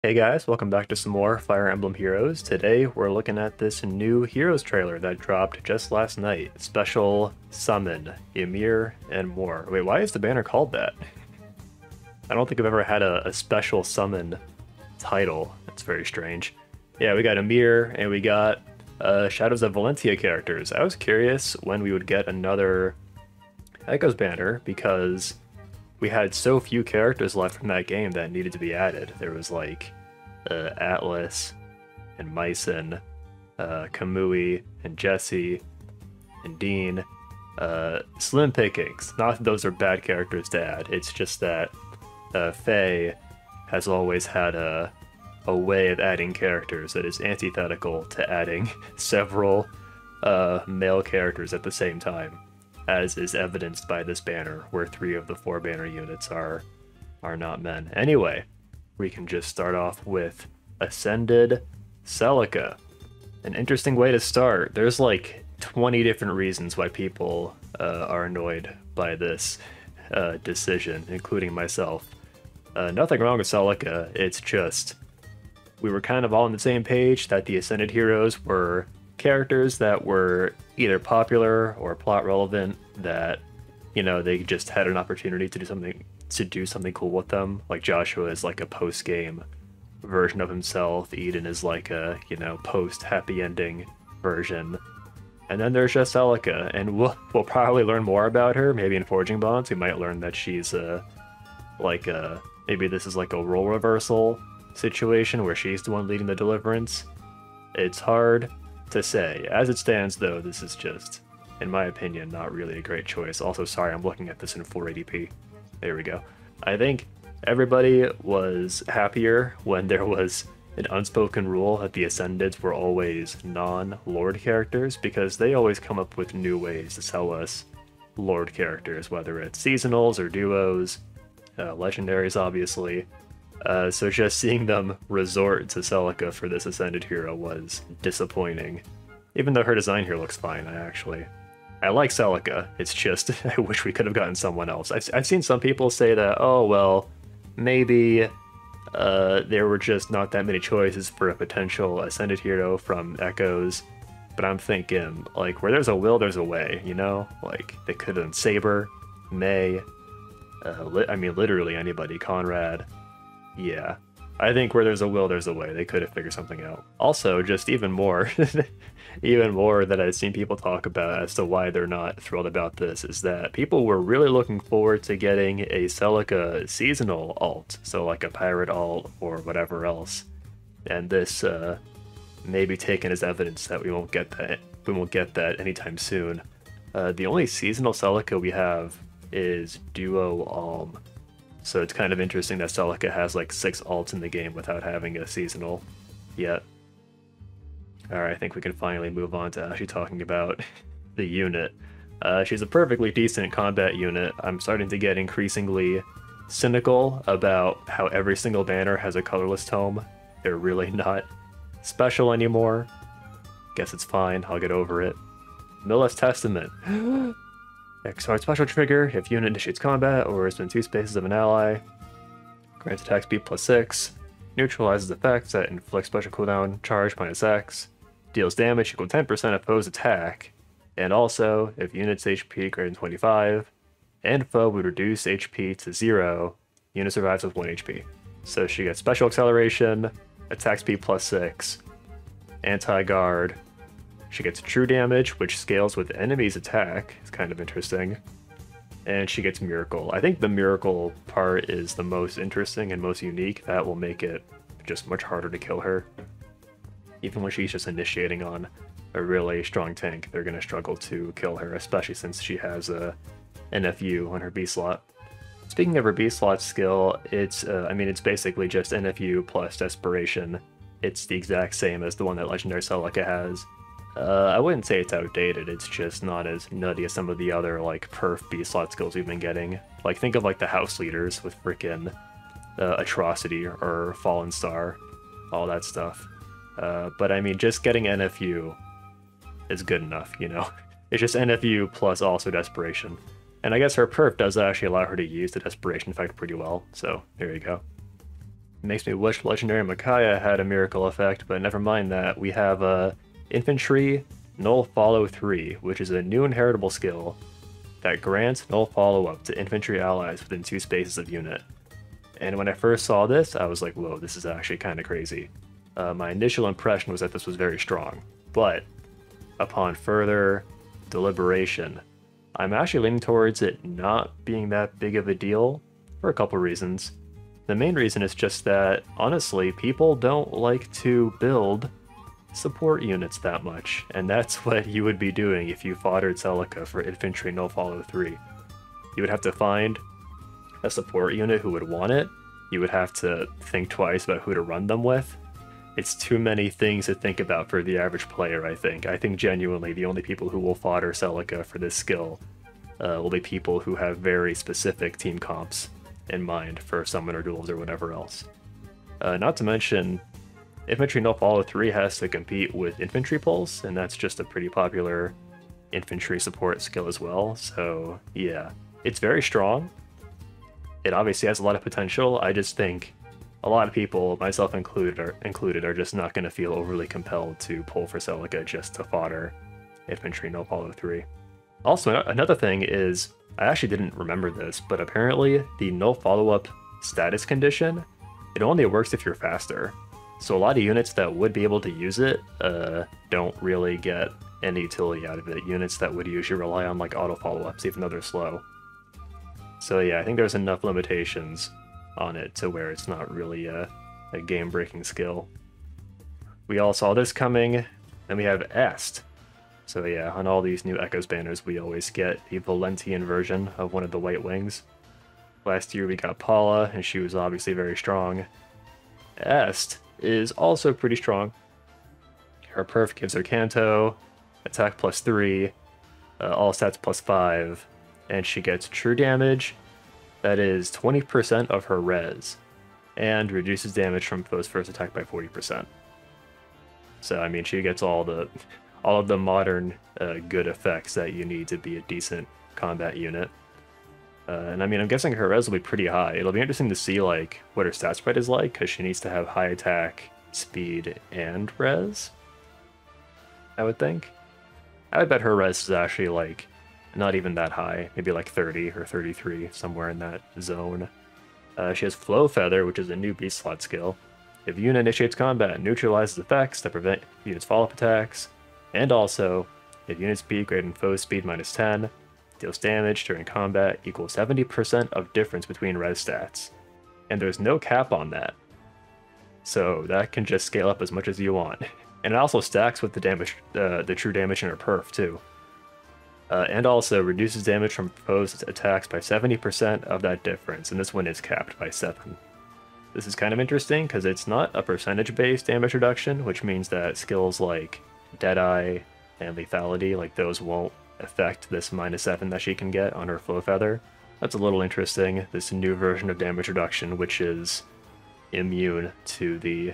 Hey guys, welcome back to some more Fire Emblem Heroes. Today we're looking at this new Heroes trailer that dropped just last night. Special Summon, Ymir, and more. Wait, why is the banner called that? I don't think I've ever had a special summon title. That's very strange. Yeah, we got Ymir and we got Shadows of Valentia characters. I was curious when we would get another Echoes banner because we had so few characters left from that game that needed to be added. There was like Atlus and Myson, Kamui and Jesse and Dean. Slim pickings. Not that those are bad characters to add. It's just that FEH has always had a way of adding characters that is antithetical to adding several male characters at the same time, as is evidenced by this banner, where 3 of the 4 banner units are not men. Anyway, we can just start off with Ascended Celica. An interesting way to start. There's like 20 different reasons why people are annoyed by this decision, including myself. Nothing wrong with Celica, it's just we were kind of all on the same page that the Ascended heroes were characters that were either popular or plot relevant, that they just had an opportunity to do something cool with them. Like Joshua is like a post-game version of himself, Eden is like a post happy ending version, and then there's just Celica, and we'll probably learn more about her maybe in Forging Bonds. We might learn that she's maybe this is like a role reversal situation where she's the one leading the deliverance. It's hard to say. As it stands, though, this is just, in my opinion, not really a great choice. Also, sorry, I'm looking at this in 480p. There we go. I think everybody was happier when there was an unspoken rule that the Ascendeds were always non-Lord characters, because they always come up with new ways to sell us Lord characters, whether it's seasonals or duos, legendaries, obviously. So just seeing them resort to Celica for this Ascended hero was disappointing. Even though her design here looks fine, I like Celica. It's just, I wish we could have gotten someone else. I've seen some people say that, oh, well, maybe there were just not that many choices for a potential Ascended hero from Echoes. But I'm thinking, like, where there's a will, there's a way, Like, they could have done Saber, May, literally anybody, Conrad. Yeah, I think where there's a will, there's a way. They could have figured something out. Also, just even more, even more that I've seen people talk about as to why they're not thrilled about this is that people were really looking forward to getting a Celica seasonal alt, so like a pirate alt or whatever else. And this may be taken as evidence that we won't get that. We won't get that anytime soon. The only seasonal Celica we have is Duo Alm. So it's kind of interesting that Celica has like 6 alts in the game without having a seasonal yet. Alright, I think we can finally move on to actually talking about the unit. She's a perfectly decent combat unit. I'm starting to get increasingly cynical about how every single banner has a colorless tome. They're really not special anymore. Guess it's fine, I'll get over it. Milla's Testament. X-Hard special trigger if unit initiates combat or is within 2 spaces of an ally. Grants attack speed +6. Neutralizes effects that inflict special cooldown charge -X. Deals damage equal 10% opposed attack. And also, if unit's HP greater than 25, and foe would reduce HP to 0, unit survives with 1 HP. So she gets special acceleration, attack speed +6, anti-guard. She gets true damage, which scales with enemy's attack. It's kind of interesting. And she gets Miracle. I think the Miracle part is the most interesting and most unique. That will make it just much harder to kill her. Even when she's just initiating on a really strong tank, they're going to struggle to kill her, especially since she has a NFU on her B slot. Speaking of her B slot skill, it's basically just NFU plus Desperation. It's the exact same as the one that Legendary Celica has. I wouldn't say it's outdated, it's just not as nutty as some of the other, like, perf B-slot skills we've been getting. Like, think of, like, the house leaders with frickin' Atrocity or Fallen Star, all that stuff. But, just getting NFU is good enough, It's just NFU plus also Desperation. And I guess her perf does actually allow her to use the Desperation effect pretty well, so there you go. Makes me wish Legendary Micaiah had a miracle effect, but never mind that. We have Infantry Null Follow 3, which is a new inheritable skill that grants null follow-up to infantry allies within 2 spaces of unit. And when I first saw this, I was like, whoa, this is actually kind of crazy. My initial impression was that this was very strong, but upon further deliberation, I'm actually leaning towards it not being that big of a deal for a couple reasons. The main reason is just that, honestly, people don't like to build support units that much, and that's what you would be doing if you foddered Celica for Infantry No Follow 3. You would have to find a support unit who would want it, you would have to think twice about who to run them with. It's too many things to think about for the average player, I think. I think genuinely the only people who will fodder Celica for this skill will be people who have very specific team comps in mind for summoner duels or whatever else. Not to mention, Infantry No Follow 3 has to compete with Infantry Pulse, and that's just a pretty popular infantry support skill as well, so yeah. It's very strong. It obviously has a lot of potential. I just think a lot of people, myself included, are just not going to feel overly compelled to pull for Celica just to fodder Infantry No Follow 3. Also, another thing is, I actually didn't remember this, but apparently the no follow-up status condition, it only works if you're faster. So a lot of units that would be able to use it don't really get any utility out of it. Units that would usually rely on like auto follow-ups, even though they're slow. So yeah, I think there's enough limitations on it to where it's not really a game-breaking skill. We all saw this coming. Then we have Est. So yeah, on all these new Echoes banners, we always get the Valentian version of one of the White Wings. Last year we got Paula, and she was obviously very strong. Est is also pretty strong. Her perf gives her Canto, attack +3, all stats +5, and she gets true damage that is 20% of her res, and reduces damage from foe's first attack by 40%. So I mean, she gets all of the modern good effects that you need to be a decent combat unit. And I mean, I'm guessing her res will be pretty high. It'll be interesting to see like what her stat spread is like, because she needs to have high attack, speed, and res, I would think. I would bet her res is actually like not even that high, maybe like 30 or 33, somewhere in that zone. She has Flow Feather, which is a new beast slot skill. If a unit initiates combat, it neutralizes effects that prevent units' follow-up attacks, and also, if unit speed greater than foe speed -10, deals damage during combat equals 70% of difference between res stats. And there's no cap on that. So that can just scale up as much as you want. And it also stacks with the damage, the true damage in her perf too. And also reduces damage from foes' attacks by 70% of that difference, and this one is capped by 7. This is kind of interesting because it's not a percentage-based damage reduction, which means that skills like Deadeye and Lethality, like those won't affect this -7 that she can get on her Flow Feather. That's a little interesting, this new version of damage reduction, which is immune to the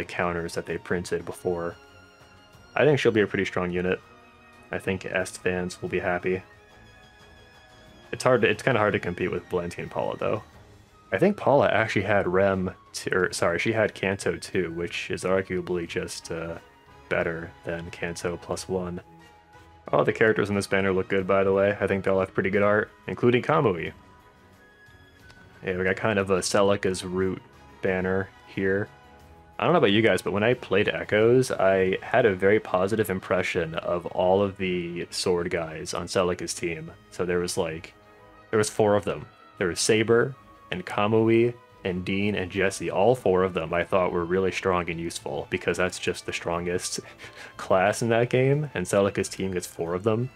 counters that they printed before. I think she'll be a pretty strong unit. I think Est fans will be happy. It's kind of hard to compete with Valentia and Paula though. I think Paula actually had she had Canto too, which is arguably just better than Canto +1. All the characters in this banner look good, by the way. I think they all have pretty good art, including Kamui. Yeah, we got kind of a Celica's root banner here. I don't know about you guys, but when I played Echoes, I had a very positive impression of all of the sword guys on Celica's team. So there was 4 of them. There was Saber, and Kamui, and Dean, and Jesse. All 4 of them I thought were really strong and useful, because that's just the strongest class in that game, and Celica's team gets 4 of them.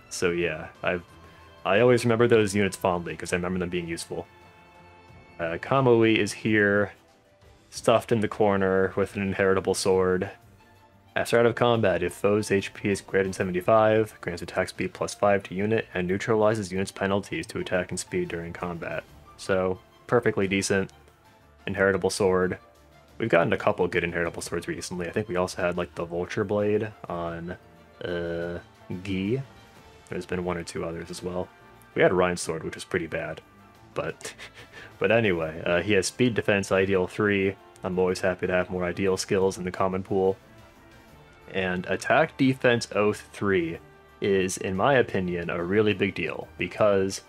So yeah, I always remember those units fondly, because I remember them being useful. Kamui is here, stuffed in the corner with an inheritable sword. At start of combat, if foe's HP is greater than 75, grants attack speed +5 to unit, and neutralizes unit's penalties to attack and speed during combat. So, perfectly decent inheritable sword. We've gotten a couple good inheritable swords recently. I think we also had like the Vulture Blade on Guy. There's been 1 or 2 others as well. We had Rhine's Sword, which was pretty bad. but anyway, he has speed defense ideal 3. I'm always happy to have more ideal skills in the common pool. And attack defense oath 3 is, in my opinion, a really big deal because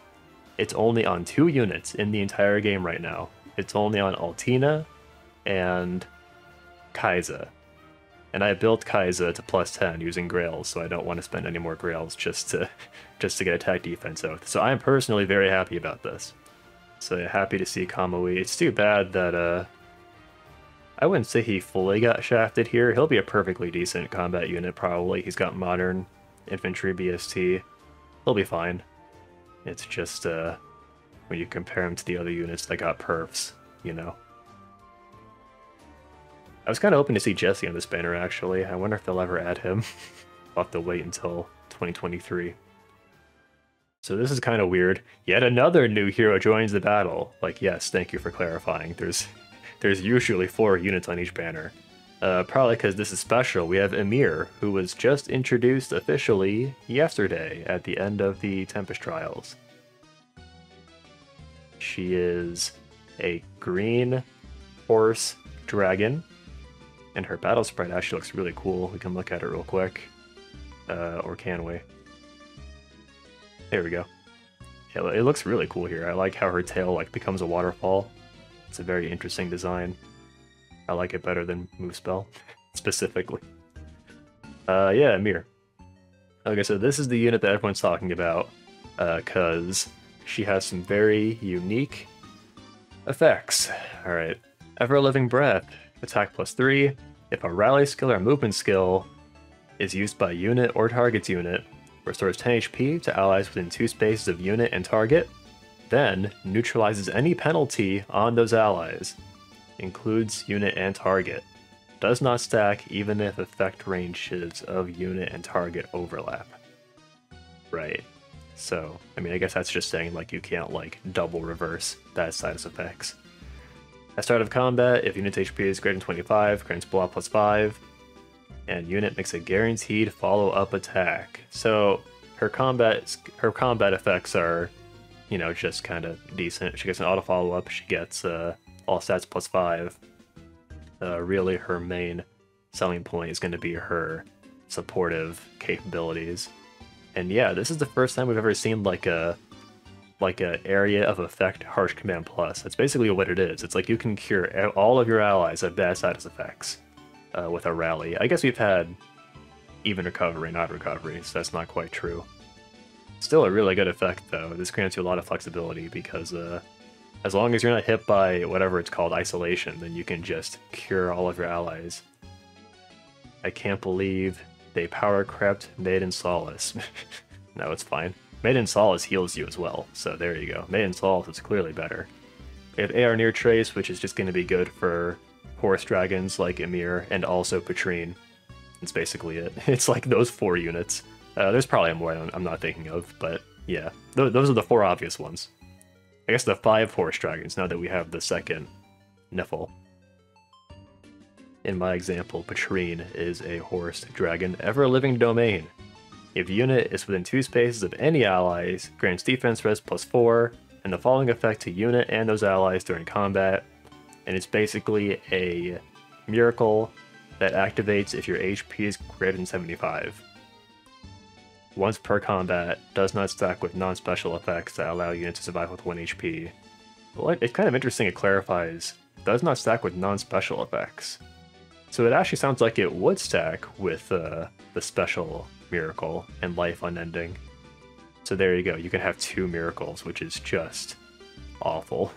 it's only on 2 units in the entire game right now. It's only on Altina and Kai'Sa. And I built Kai'Sa to +10 using Grails, so I don't want to spend any more Grails just to get attack defense oath. So I am personally very happy about this. So happy to see Kamui. It's too bad that I wouldn't say he fully got shafted here. He'll be a perfectly decent combat unit probably. He's got modern infantry BST. He'll be fine. It's just when you compare him to the other units that got perfs, you know. I was kind of hoping to see Jesse on this banner, actually. I wonder if they'll ever add him. I'll have to wait until 2023. So this is kind of weird. Yet another new hero joins the battle. Like, yes, thank you for clarifying. There's usually 4 units on each banner. Probably because this is special. We have Ymir, who was just introduced officially yesterday at the end of the Tempest Trials. She is a green horse dragon. And her battle sprite actually looks really cool. We can look at it real quick. Or can we? There we go. Yeah, it looks really cool here. I like how her tail like becomes a waterfall. It's a very interesting design. I like it better than Move Spell, specifically. Yeah, Ymir. Okay, so this is the unit that everyone's talking about, because she has some very unique effects. Alright. Ever-Living Breath. Attack +3. If a rally skill or movement skill is used by unit or target's unit, restores 10 HP to allies within 2 spaces of unit and target, then neutralizes any penalty on those allies. Includes unit and target. Does not stack even if effect ranges of unit and target overlap. Right. So, I mean, I guess that's just saying, like, you can't, like, double reverse bad status effects. At start of combat, if unit's HP is greater than 25, grants block +5, and unit makes a guaranteed follow-up attack. So her combat effects are, you know, just kind of decent. She gets an auto follow-up. She gets all stats +5. Really, her main selling point is going to be her supportive capabilities. And yeah, this is the first time we've ever seen like a area of effect harsh command plus. That's basically what it is. It's like you can cure all of your allies of bad status effects with a rally. I guess we've had even recovery, not recovery, so that's not quite true. Still a really good effect though. This grants you a lot of flexibility because as long as you're not hit by whatever it's called, isolation, then you can just cure all of your allies. I can't believe they power crept Maiden Solace. No, it's fine. Maiden Solace heals you as well, so there you go. Maiden Solace is clearly better. We have AR Near Trace, which is just going to be good for horse dragons like Ymir, and also Patrine. That's basically it. It's like those 4 units. There's probably more I'm not thinking of, but yeah. Those are the 4 obvious ones. I guess the 5 horse dragons, now that we have the second Niffle. In my example, Patrine is a horse dragon, Ever-Living Domain. If a unit is within 2 spaces of any allies, grants defense res +4, and the following effect to unit and those allies during combat. And it's basically a miracle that activates if your HP is greater than 75. Once per combat, does not stack with non-special effects that allow units to survive with 1 HP. Well, it's kind of interesting it clarifies, does not stack with non-special effects. So it actually sounds like it would stack with the special miracle and life unending. So there you go, you can have 2 miracles, which is just awful.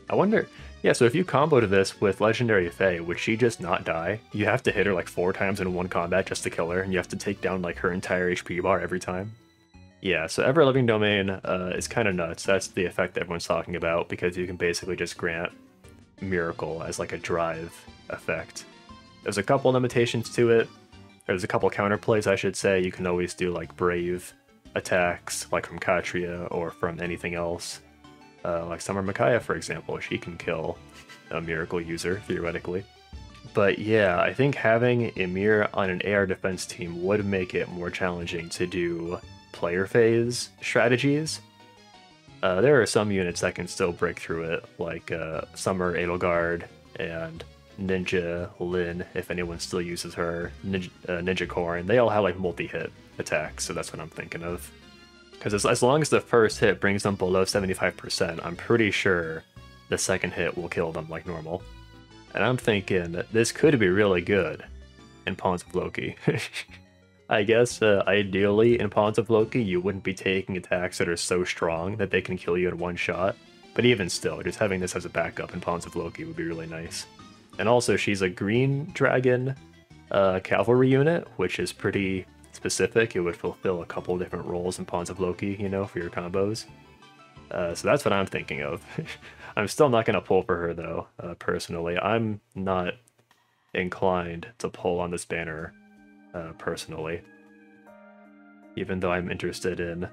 I wonder, yeah, so if you comboed this with Legendary Fae, would she just not die? You have to hit her like 4 times in one combat just to kill her, and you have to take down like her entire HP bar every time. Yeah, so Ever-Living Domain is kind of nuts. That's the effect that everyone's talking about, because you can basically just grant Miracle as like a drive effect. There's a couple limitations to it. There's a couple counterplays, I should say. You can always do like Brave attacks, like from Katria or from anything else. Like Summer Micaiah, for example, she can kill a Miracle user, theoretically. But yeah, I think having Ymir on an AR defense team would make it more challenging to do player phase strategies. There are some units that can still break through it, like Summer Edelgard and Ninja Lin, if anyone still uses her, Ninja Corn. They all have like multi-hit attacks, so that's what I'm thinking of. Because as long as the first hit brings them below 75%, I'm pretty sure the second hit will kill them like normal. And I'm thinking that this could be really good in Pawns of Loki. I guess ideally in Pawns of Loki, you wouldn't be taking attacks that are so strong that they can kill you in one shot. But even still, just having this as a backup in Pawns of Loki would be really nice. And also, she's a green dragon cavalry unit, which is pretty specific. It would fulfill a couple different roles in Pawns of Loki, you know, for your combos. So that's what I'm thinking of. I'm still not going to pull for her, though, personally. I'm not inclined to pull on this banner, personally. Even though I'm interested in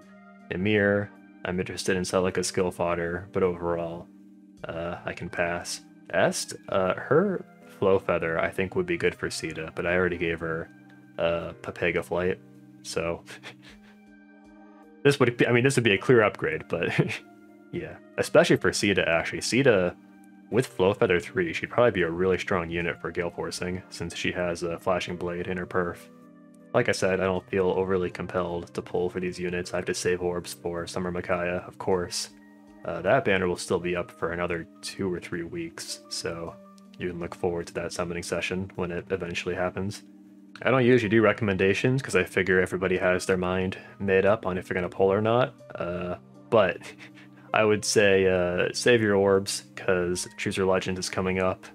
Ymir, I'm interested in Celica skill fodder, but overall, I can pass. Est, her Flow Feather I think would be good for Sita, but I already gave her Papega Flight, so this would be, I mean, this would be a clear upgrade, but yeah, especially for Sita actually. Sita with Flow Feather 3, she'd probably be a really strong unit for Gale Forcing, since she has a Flashing Blade in her perf. Like I said, I don't feel overly compelled to pull for these units. I have to save orbs for Summer Micaiah, of course. That banner will still be up for another 2 or 3 weeks, so you can look forward to that summoning session when it eventually happens. I don't usually do recommendations because I figure everybody has their mind made up on if they're going to pull or not, but I would say save your orbs because Choose Your Legend is coming up.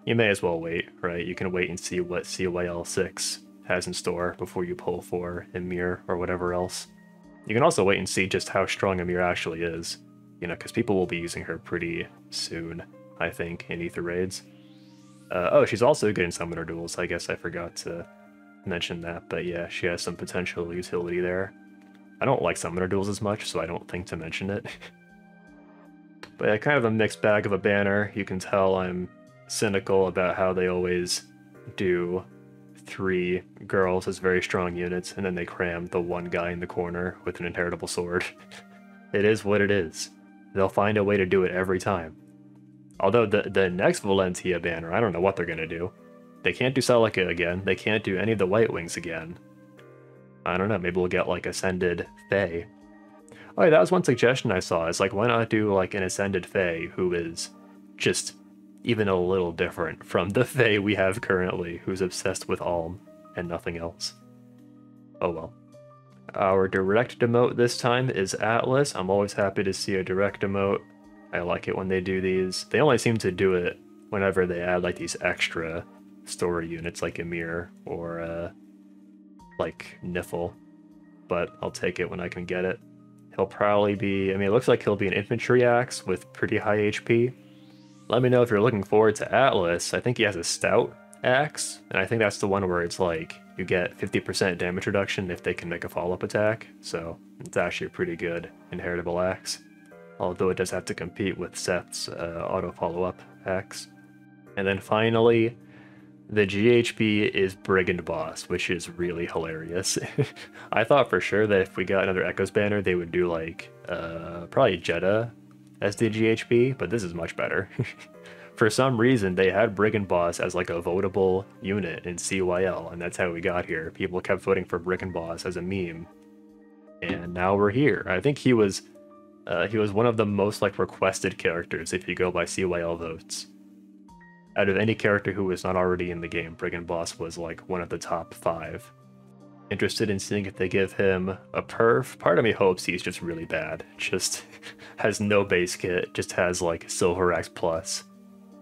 You may as well wait, right? You can wait and see what CYL 6 has in store before you pull for Ymir or whatever else. You can also wait and see just how strong Ymir actually is, you know, because people will be using her pretty soon, I think, in Ether raids. Oh, she's also good in Summoner duels. I guess I forgot to mention that, but yeah, she has some potential utility there. I don't like Summoner duels as much, so I don't think to mention it. But yeah, kind of a mixed bag of a banner. You can tell I'm cynical about how they always do 3 girls as very strong units, and then they cram the one guy in the corner with an inheritable sword. It is what it is. They'll find a way to do it every time. Although the next Valentia banner, I don't know what they're gonna do. They can't do Celica again. They can't do any of the White Wings again. I don't know, maybe we'll get like Ascended Fae. Oh yeah, that was one suggestion I saw. It's like, why not do like an Ascended Fae who is just even a little different from the Fae we have currently, who's obsessed with Alm and nothing else. Oh well. Our direct emote this time is Atlus. I'm always happy to see a direct emote. I like it when they do these. They only seem to do it whenever they add like these extra story units like Ymir or like Niffle, but I'll take it when I can get it. He'll probably be, I mean, it looks like he'll be an infantry axe with pretty high HP. Let me know if you're looking forward to Atlus. I think he has a stout axe, and I think that's the one where it's like you get 50% damage reduction if they can make a follow-up attack, so it's actually a pretty good inheritable axe. Although it does have to compete with Seth's auto follow-up axe. And then finally, the GHB is Brigand Boss, which is really hilarious. I thought for sure that if we got another Echoes banner, they would do like probably Jeddah as the GHB, but this is much better. For some reason, they had Brigand Boss as like a votable unit in CYL, and that's how we got here. People kept voting for Brigand Boss as a meme, and now we're here. I think he was one of the most like requested characters if you go by CYL votes. Out of any character who was not already in the game, Brigand Boss was like one of the top 5. Interested in seeing if they give him a perf. Part of me hopes he's just really bad. Just has no base kit, just has like Silver Axe Plus.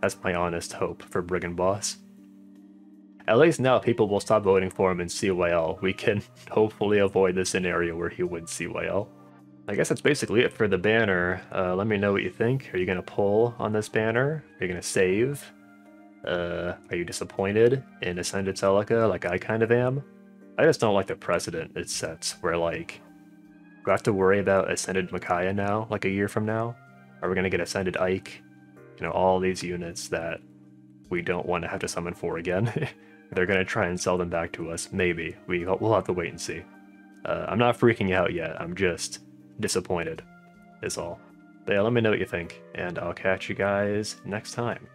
That's my honest hope for Brigand Boss. At least now people will stop voting for him in CYL. We can hopefully avoid the scenario where he wins CYL. I guess that's basically it for the banner. Let me know what you think. Are you going to pull on this banner? Are you going to save? Are you disappointed in Ascended Celica like I kind of am? I just don't like the precedent it sets where like we have to worry about Ascended Micaiah now, like a year from now. Are we going to get Ascended Ike? You know, all these units that we don't want to have to summon for again. They're going to try and sell them back to us. Maybe. We'll have to wait and see. I'm not freaking out yet. I'm just disappointed. is all. But yeah, let me know what you think, and I'll catch you guys next time.